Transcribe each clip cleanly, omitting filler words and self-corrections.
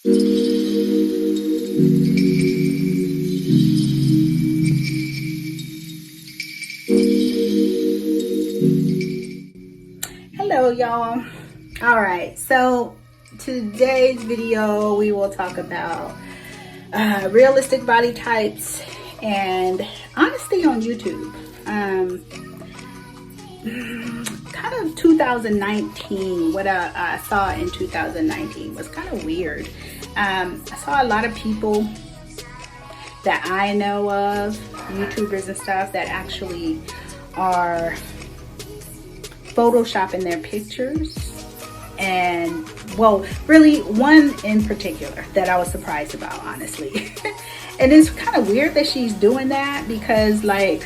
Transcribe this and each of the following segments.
Hello y'all. All right, so today's video we will talk about realistic body types and honesty on YouTube. Kind of 2019, what I saw in 2019 was kind of weird. I saw a lot of people that I know of, YouTubers and stuff, that actually are photoshopping their pictures. And well, really one in particular that I was surprised about, honestly. And it's kind of weird that she's doing that, because like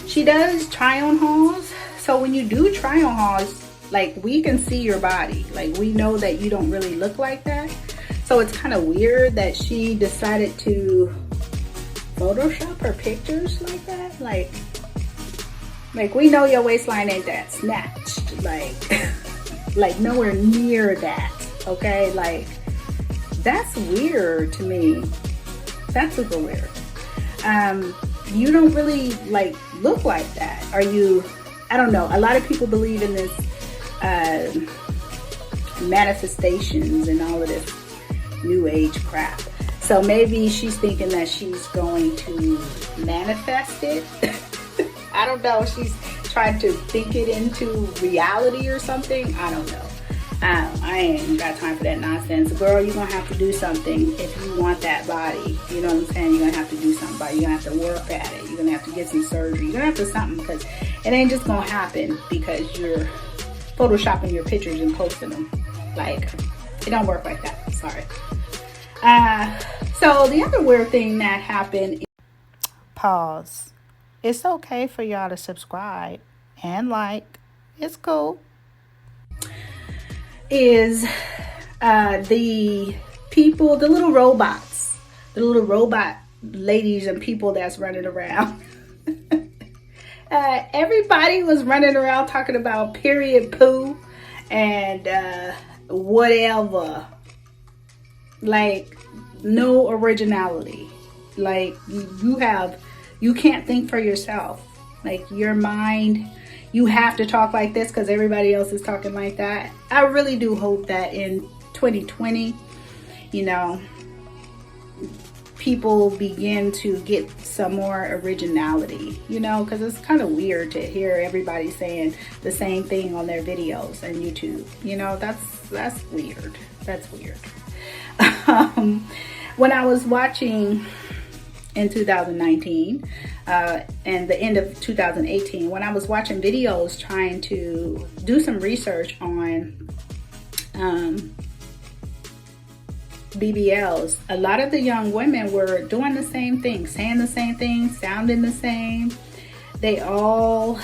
she does try on hauls. So when you do try on hauls, like we can see your body, like we know that you don't really look like that. So it's kind of weird that she decided to Photoshop her pictures like that. Like we know your waistline ain't that snatched, like nowhere near that, okay? Like that's weird to me. That's super weird. You don't really like look like that. Are you? I don't know. A lot of people believe in this manifestations and all of this new age crap. So maybe she's thinking that she's going to manifest it. I don't know. She's trying to think it into reality or something. I don't know. I ain't got time for that nonsense. Girl, you're going to have to do something if you want that body. You know what I'm saying? You're going to have to do something about it. You're going to have to work at it. You're going to have to get some surgery. You're going to have to do something, because it ain't just going to happen because you're photoshopping your pictures and posting them. Like, it don't work like that. Sorry. So the other weird thing that happened. Pause. It's okay for y'all to subscribe and like. It's cool. Is the people, the little robots, the little robot ladies and people that's running around. Everybody was running around talking about period poo and whatever. Like, no originality. Like, you can't think for yourself. Like, your mind, you have to talk like this because everybody else is talking like that. I really do hope that in 2020, you know, people begin to get some more originality, you know, because it's kind of weird to hear everybody saying the same thing on their videos on YouTube. You know, that's weird. That's weird. When I was watching in 2019 and the end of 2018, when I was watching videos trying to do some research on BBLs, a lot of the young women were doing the same thing, saying the same thing, sounding the same. They all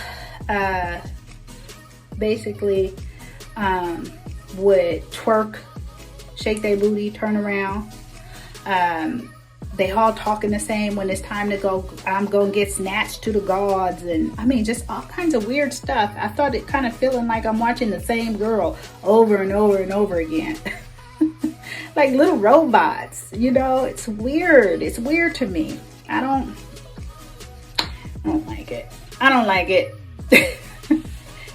basically would twerk, shake their booty, turn around. They all talking the same when it's time to go. I'm gonna get snatched to the gods, and I mean, just all kinds of weird stuff. I thought it kind of feeling like I'm watching the same girl over and over and over again. Like little robots, you know. It's weird. It's weird to me. I don't like it. I don't like it.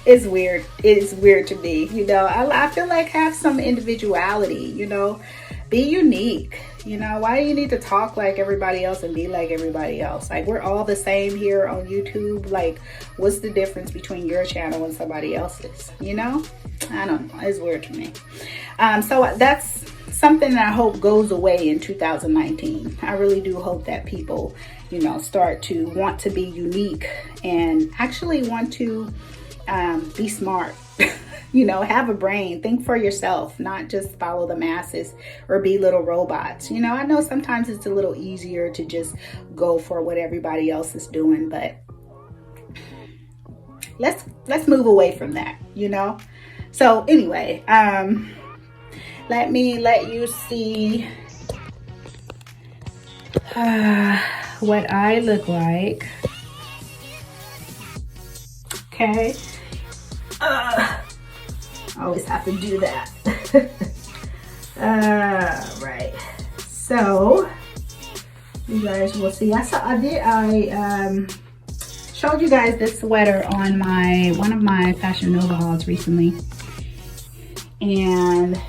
It's weird. It's weird to me, you know. I feel like have some individuality, you know. Be unique. You know, why do you need to talk like everybody else and be like everybody else? Like, we're all the same here on YouTube. Like, what's the difference between your channel and somebody else's? You know? I don't know. It's weird to me. So that's something that I hope goes away in 2019. I really do hope that people, you know, start to want to be unique and actually want to be smart. You know, have a brain, think for yourself, not just follow the masses or be little robots. You know, I know sometimes it's a little easier to just go for what everybody else is doing, but let's move away from that, you know? So anyway, let me let you see what I look like. Okay. I always have to do that. Right. So you guys will see. I showed you guys this sweater on one of my Fashion Nova hauls recently. And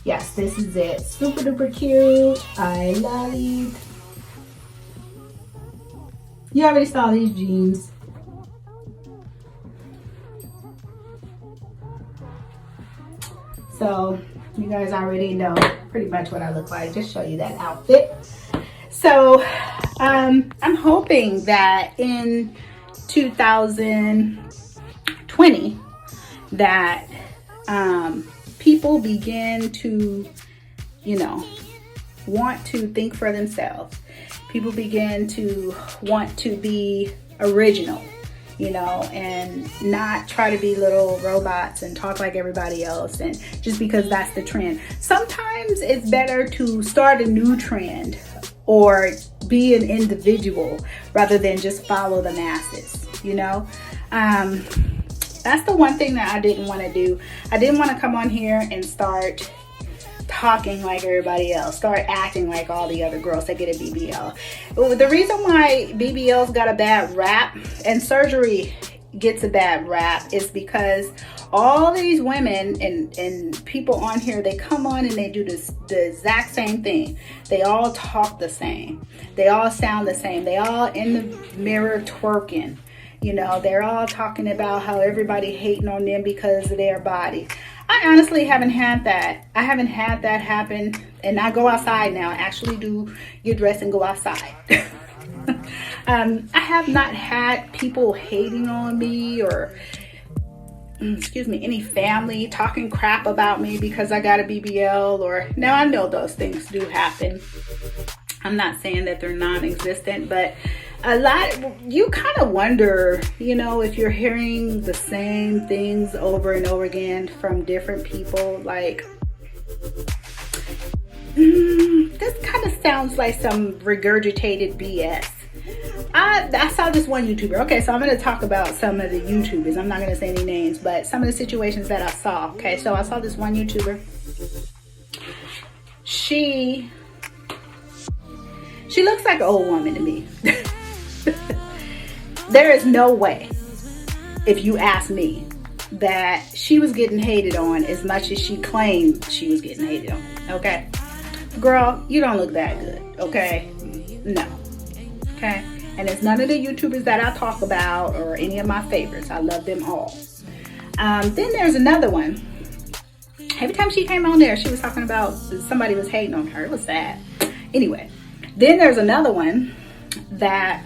yes, this is it. Super duper cute. I love it. You already saw these jeans. So you guys already know pretty much what I look like. Just show you that outfit. So I'm hoping that in 2020 that people begin to, you know, want to think for themselves. People begin to want to be original, you know, and not try to be little robots and talk like everybody else, and just because that's the trend. Sometimes it's better to start a new trend or be an individual rather than just follow the masses, you know. That's the one thing that I didn't want to do. I didn't want to come on here and start talking like everybody else, start acting like all the other girls that get a BBL. The reason why BBLs got a bad rap and surgery gets a bad rap is because all these women and people on here, they come on and they do the exact same thing. They all talk the same. They all sound the same. They all in the mirror twerking. You know, they're all talking about how everybody hating on them because of their body. I honestly haven't had that. I haven't had that happen. And I go outside now. I actually do get dressed and go outside. I have not had people hating on me or, excuse me, any family talking crap about me because I got a BBL. Or now I know those things do happen. I'm not saying that they're non-existent, but a lot, you kind of wonder, you know, if you're hearing the same things over and over again from different people. Like, this kind of sounds like some regurgitated BS. I saw this one YouTuber. Okay, so I'm going to talk about some of the YouTubers. I'm not going to say any names, but some of the situations that I saw. Okay, so I saw this one YouTuber. She looks like an old woman to me. There is no way, if you ask me, that she was getting hated on as much as she claimed she was getting hated on. Okay, girl, you don't look that good. Okay, no. Okay, and it's none of the YouTubers that I talk about or any of my favorites. I love them all. Then there's another one. Every time she came on there, she was talking about somebody was hating on her. It was sad. Anyway, then there's another one that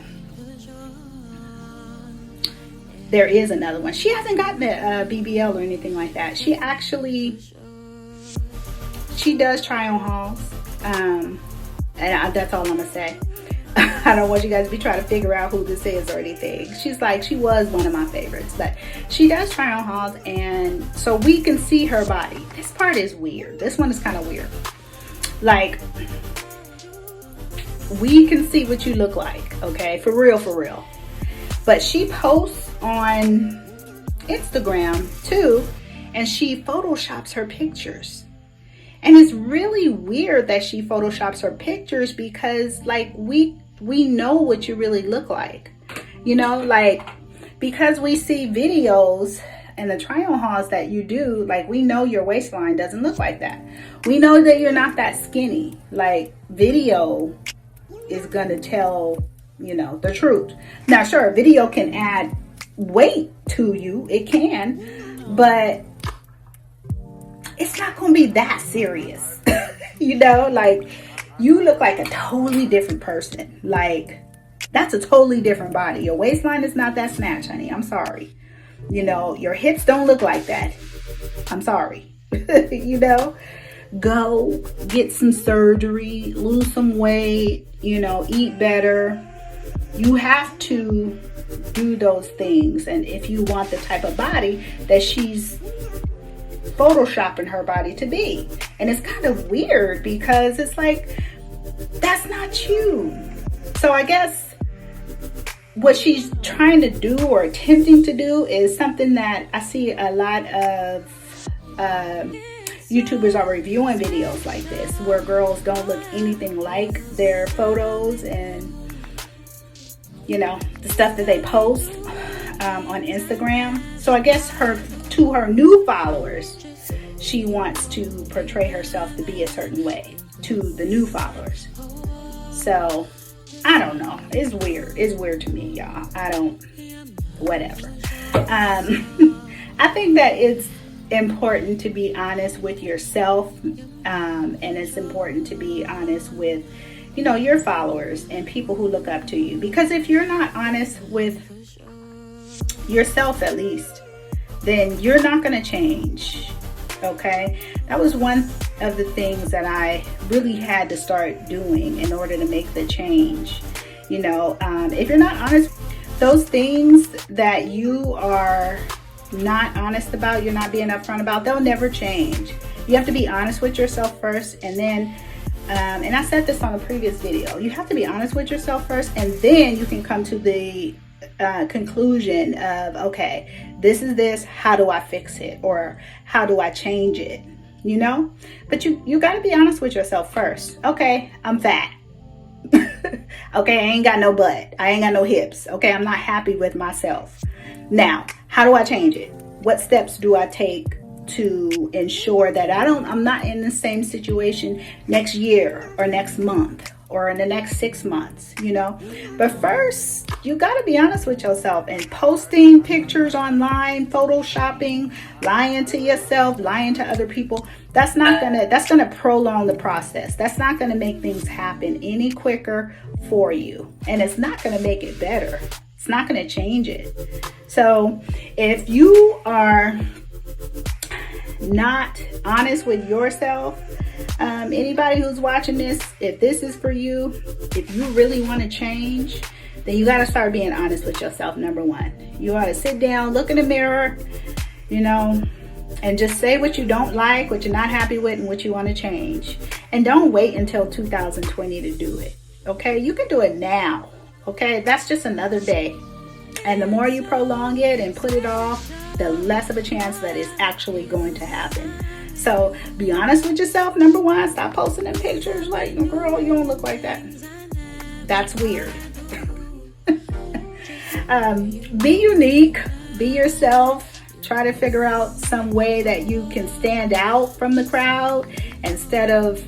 there is another one. She hasn't gotten a BBL or anything like that. She does try on hauls. And that's all I'm gonna say. I don't want you guys to be trying to figure out who this is or anything. She was one of my favorites, but she does try on hauls, and so we can see her body. This part is weird. This one is kind of weird. Like, we can see what you look like, okay? For real, for real. But she posts on Instagram too, and she photoshops her pictures. And it's really weird that she photoshops her pictures because, like, we know what you really look like. You know, like, because we see videos and the try-on hauls that you do, like, we know your waistline doesn't look like that. We know that you're not that skinny. Like, video is gonna tell, you know, the truth. Now, sure, video can add weight to you. It can, but it's not gonna be that serious. You know, like, you look like a totally different person. Like, that's a totally different body. Your waistline is not that snatch, honey. I'm sorry. You know, your hips don't look like that. I'm sorry. You know, go get some surgery, lose some weight, you know, eat better. You have to do those things. And if you want the type of body that she's photoshopping her body to be. And it's kind of weird because it's like, that's not you. So I guess what she's trying to do or attempting to do is something that I see a lot of YouTubers are reviewing videos like this where girls don't look anything like their photos and, you know, the stuff that they post on Instagram. So I guess to her new followers, she wants to portray herself to be a certain way to the new followers. So I don't know. It's weird. It's weird to me, y'all. Whatever. I think that it's important to be honest with yourself, and it's important to be honest with, you know, your followers and people who look up to you. Because if you're not honest with yourself, at least, then you're not going to change. Okay, that was one of the things that I really had to start doing in order to make the change. You know, if you're not honest, those things that you are not honest about, you're not being upfront about, they'll never change. You have to be honest with yourself first, and then and I said this on a previous video, you have to be honest with yourself first, and then you can come to the conclusion of, okay, this is this, how do I fix it, or how do I change it, you know? But you got to be honest with yourself first. Okay, I'm fat. Okay, I ain't got no butt, I ain't got no hips. Okay, I'm not happy with myself. Now, how do I change it? What steps do I take to ensure that I'm not in the same situation next year or next month or in the next 6 months, you know? But first, you got to be honest with yourself. And posting pictures online, photoshopping, lying to yourself, lying to other people, that's gonna prolong the process. That's not gonna make things happen any quicker for you, and it's not gonna make it better. It's not gonna change it. So if you are not honest with yourself, anybody who's watching this, if this is for you, if you really want to change, then you got to start being honest with yourself. Number one, you ought to sit down, look in the mirror, you know, and just say what you don't like, what you're not happy with, and what you want to change. And don't wait until 2020 to do it. Okay, you can do it now. Okay, that's just another day. And the more you prolong it and put it off, the less of a chance that it's actually going to happen. So be honest with yourself. Number one, stop posting them pictures like, girl, you don't look like that. That's weird. Be unique, be yourself. Try to figure out some way that you can stand out from the crowd instead of,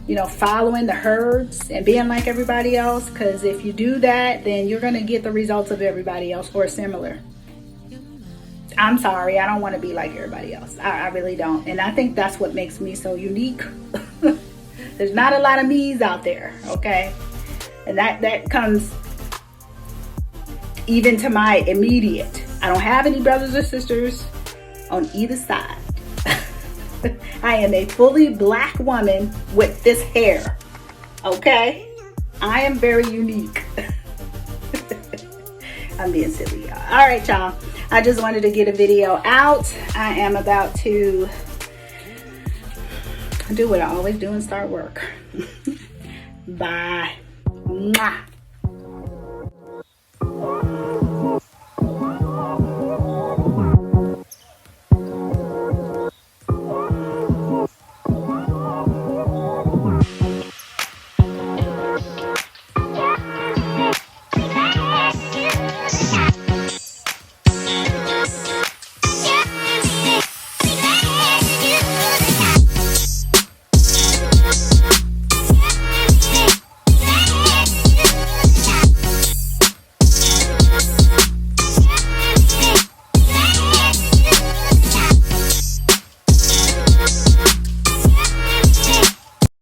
you know, following the herds and being like everybody else. Because if you do that, then you're going to get the results of everybody else or similar. I'm sorry, I don't want to be like everybody else. I really don't. And I think that's what makes me so unique. There's not a lot of me's out there, okay? And that comes even to my immediate. I don't have any brothers or sisters on either side. I am a fully black woman with this hair, okay? I am very unique. I'm being silly, y'all. All right, y'all. I just wanted to get a video out. I am about to do what I always do and start work. Bye. Mwah.